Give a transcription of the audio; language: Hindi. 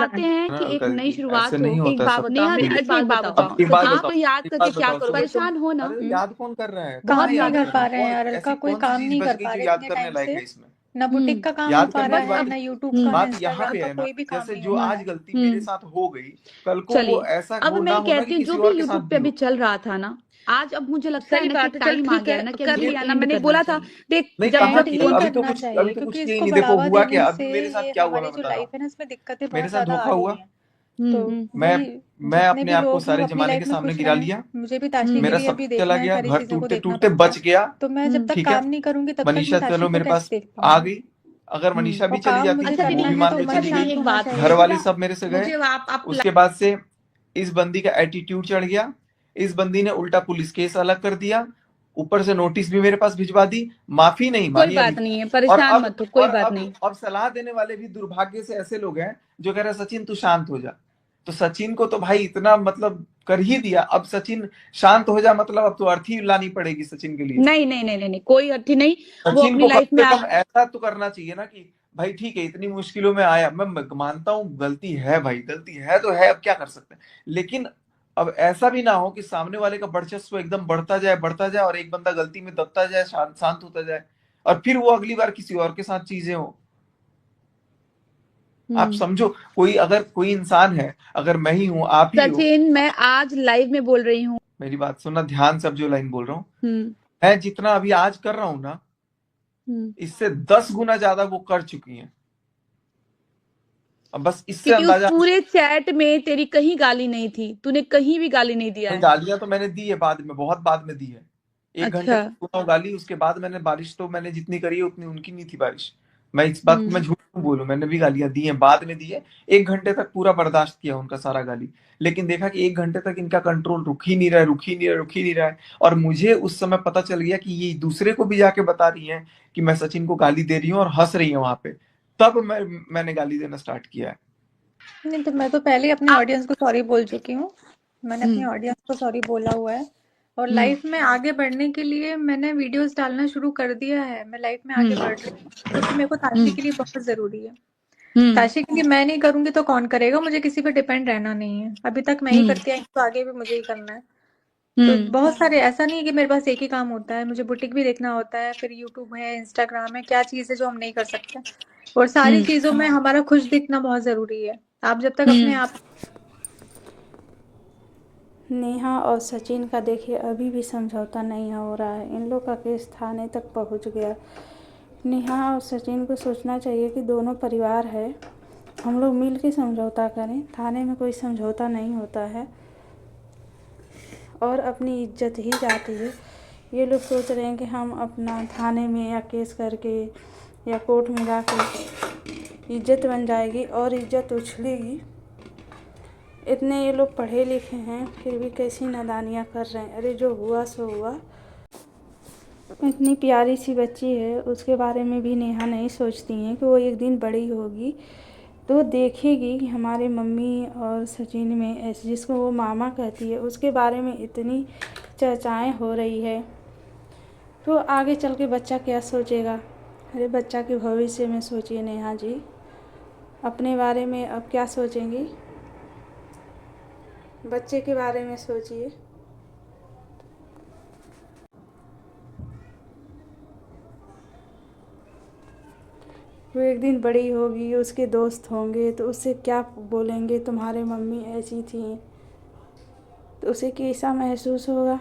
चाहते हैं कि एक नई ऐसे शुरुआत नहीं हो। एक होता बात सब। बताओ, नेहा मेरी एक अच्छा बात एक बात बताओ, बताओ, एक बात आप बताओ, याद एक करके बात क्या बताओ करोगे? सुबह तुम, परेशान हो ना? अरे याद कौन कर रहा है, काम कहाँ नहीं याद कर कर रहे पा हो? रहे हैं यार ऐसी अलका, कोई कौन सी काम चीज नहीं बच कर गई पा जो रहे याद इतने करने टाइम लायक से। है इसमें? ना बुटीक का काम हो याद पा करने रहा की है, बात, ना यूट्यूब का, ना हम्म बात यहाँ इंस्टाग्राम पे का, है ना। कोई भी काम जैसे नहीं जो हो पा आज रहा है। गलती मेरे साथ हो गई, कल को वो चलिए, ऐसा अब हो ना मैं हो ना कि कहती हूँ जो किसी भी और के साथ यूट्यूब पे भी अभी हो। चल रहा था ना, आज अब मुझे लगता है सही ना कि बात एक है, चल टाइम आ ठीक गया है, है ना कि कर अब ये मुझे लिया ना, एंड मैंने करना बोला था। चाहिए। देख, नहीं जब कहाँ तक की, नहीं फोन पे अभी करना चाहिए, तो कुछ क्योंकि किया ही इसको नहीं। देखो बढ़ावा हुआ देने क्या, से अभी मेरे साथ ये क्या हुआ मैं हमारी जो बता रहा हूँ। लाइफ है ना, इसमें दिक्कतें मेरे बहुत साथ ज्यादा आ धोखा रही हुआ। हैं। तो मैं वही, मैं जितने अपने भी आप को लोग हैं सारे वो अपनी जमाने लाइफ के में सामने खुश गिरा रहें। लिया। मुझे भी ताशी के मेरा लिए सब अभी चला देखना है, गया, सारी घर चीजों को टूटते देखना टूटते पड़ता है। बच गया। तो मैं जब तक ठीक है, काम नहीं करूंगी तब तक मैं मनीषा ताशी चलो को मेरे कैसे पास देख आ पाऊंगी? गई। अगर मनीषा भी और चली काम जाती मुझे अच्छा वो करना भी दीदी, है मान तो के मन चली दीदी गई। शांत एक होना बात घर चाहिए। वाले इतना सब मेरे से गए। मुझे आप उसके बाद से इस बंदी का एटीट्यूड चढ़ गया। इस बंदी ने उल्टा पुलिस केस अलग कर दिया, ऊपर से नोटिस भी मेरे पास भिजवा दी। माफी नहीं कोई मांगी अभी बात तक। नहीं है, और परेशान अब मत हो, कोई और बात अब नहीं। अब सलाह देने वाले भी दुर्भाग्य से ऐसे लोग हैं जो कह रहे हैं सचिन तू शांत हो जा। तो सचिन को तो भाई इतना मतलब कर ही दिया, अब सचिन शांत हो जा मतलब अब तो अर्थी लानी पड़ेगी सचिन के लिए। नहीं नहीं नहीं नहीं नहीं, कोई अर्थी नहीं। वो सचिन अपनी को कम लाइफ में से कम ऐसा तो करना चाहिए ना कि भाई ठीक है इतनी मुश्किलों में आया, मैं मानता हूँ गलती है भाई, गलती है तो है, अब क्या कर सकते हैं। लेकिन अब ऐसा भी ना हो कि सामने वाले का वर्चस्व एकदम बढ़ता जाए और एक बंदा गलती में दबता जाए, शांत शांत होता जाए, और फिर वो अगली बार किसी और के साथ चीजें हो। आप हम्म। समझो, कोई अगर कोई इंसान है, अगर मैं ही हूं, आप ही हो। सचिन, मैं आज लाइव में बोल रही हूँ। मेरी बात सुनना ध्यान से, अब जो लाइन बोल रहा हूँ, हम्म। मैं जितना अभी आज कर रहा हूं ना, हम्म। इससे 10 गुना ज्यादा वो कर चुकी हैं। अब बस इससे क्योंकि उस अंदाजा। पूरे चैट में तेरी कहीं गाली नहीं थी, तूने कहीं भी गाली नहीं दिया नहीं है। गालियां तो मैंने दी है बाद में, बहुत बाद में दी है। 1 घंटे अच्छा। तक सुना गाली, उसके बाद मैंने बारिश तो मैंने जितनी करी है उतनी उनकी नहीं थी बारिश। मैं इस बात को मैं हम्म। झूठ क्यों बोलूं, मैंने भी गालियां दी हैं, बाद में दी है। 1 घंटे तक पूरा बर्दाश्त किया उनका सारा गाली। लेकिन देखा कि 1 घंटे तक इनका कंट्रोल रुक ही नहीं रहा है। और मुझे उस समय पता चल गया कि ये दूसरे को भी जाके बता रही हैं कि मैं सचिन को गाली दे रही हूँ और हंस रही हूँ वहां पे। तब मैंने गाली देना स्टार्ट किया है। नहीं तो मैं तो पहले ही अपने आप। ऑडियंस को सॉरी बोल चुकी हूँ। मैंने अपनी हम्म। ऑडियंस को सॉरी बोला हुआ है। और हम्म। लाइफ में आगे बढ़ने के लिए मैंने वीडियोस डालना शुरू कर दिया है। मैं लाइफ में आगे बढ़ रही हूँ क्योंकि मेरे को ताशी हम्म। के लिए बहुत जरूरी है। हम्म। ताशी के लिए मैं नहीं करूंगी तो कौन करेगा? मुझे किसी पे डिपेंड रहना नहीं है। अभी तक मैं ही हम्म। करती आई हूँ, तो आगे भी मुझे ही करना है। तो हम्म। बहुत सारे, ऐसा नहीं है कि मेरे पास एक ही काम होता है। मुझे बुटीक भी देखना होता है, फिर यूट्यूब है, इंस्टाग्राम है, क्या चीज़ है जो हम नहीं कर सकते। और सारी हम्म। चीज़ों में हमारा खुश दिखना बहुत ज़रूरी है। आप जब तक अपने हम्म। आप। नेहा और सचिन का देखिए अभी भी समझौता नहीं हो रहा है। इन लोग का केस थाने तक पहुंच गया। नेहा और सचिन को सोचना चाहिए कि दोनों परिवार है, हम लोग मिल के समझौता करें। थाने में कोई समझौता नहीं होता है और अपनी इज्जत ही जाती है। ये लोग सोच रहे हैं कि हम अपना थाने में या केस करके या कोर्ट में जाकर इज्जत बन जाएगी और इज्जत उछलेगी। इतने ये लोग पढ़े लिखे हैं फिर भी कैसी नादानियाँ कर रहे हैं। अरे जो हुआ सो हुआ। इतनी प्यारी सी बच्ची है, उसके बारे में भी नेहा नहीं सोचती हैं कि वो एक दिन बड़ी होगी तो देखेगी कि हमारे मम्मी और सचिन में ऐसे, जिसको वो मामा कहती है, उसके बारे में इतनी चर्चाएं हो रही है तो आगे चल के बच्चा क्या सोचेगा। अरे बच्चा के भविष्य में सोचिए नेहा जी, अपने बारे में अब क्या सोचेंगी, बच्चे के बारे में सोचिए। वो एक दिन बड़ी होगी, उसके दोस्त होंगे तो उससे क्या बोलेंगे, तुम्हारे मम्मी ऐसी थी, तो उसे कैसा महसूस होगा।